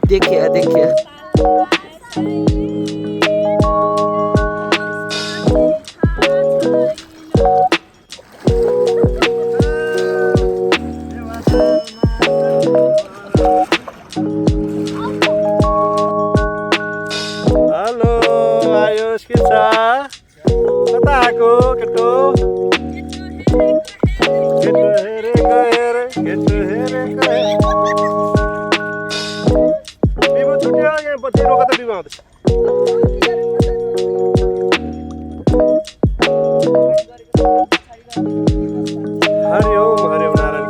देखिए देखिए हेलो आयुष के छ कता आएको केटो केटो हेरेको हेरे केटो हेरेको हेरे बिबो छुट्यो यहाँ पछि रोक त बिबो आउँदैछ हरिओम हरिओम नारायण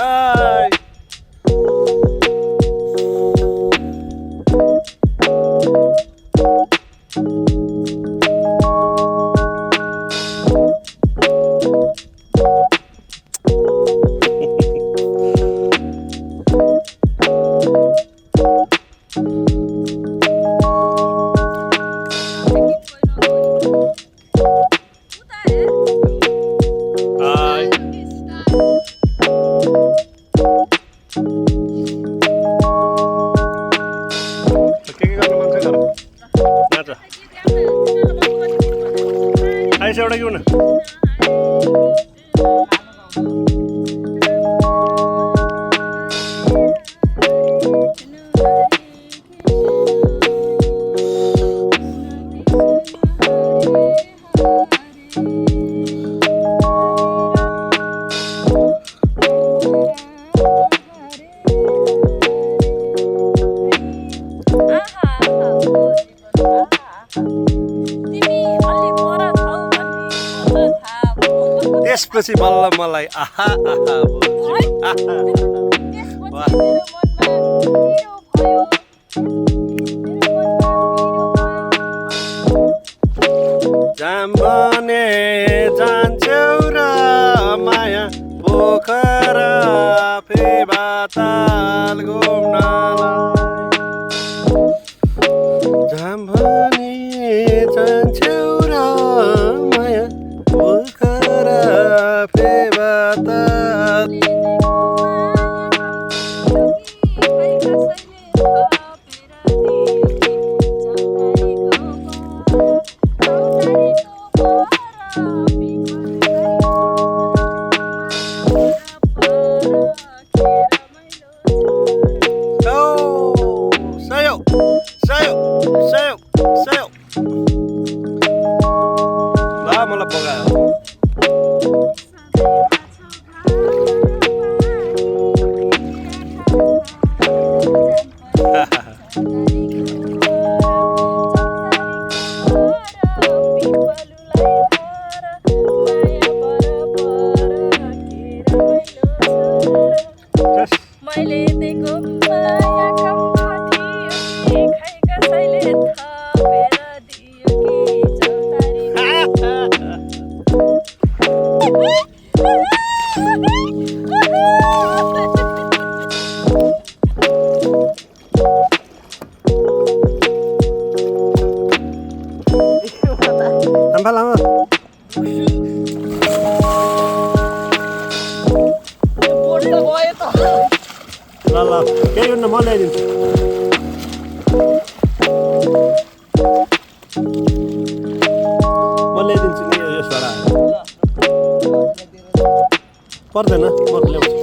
Ay. Ay. के गर्नु मन चाहिँ गर नाच आइस एउटा किउन त्यसपछि बल्ल मलाई आहा आहा जाम्बने जान्छौ र माया पोखरा फेबाताल घुम्नलाई जाम्बने जान्छौ र माया पोखरा फेबाताल Sayo, sayo, sayo. मैले दिएको माया कम थियो कि खै कसैले थपेर दियो कि चौतारी Tambah lama. बोट त गयो त ल केही हुन्न म ल्याइदिन्छु म ल्याइदिन्छु नि यसबाट पर्दैन म ल्याउँछु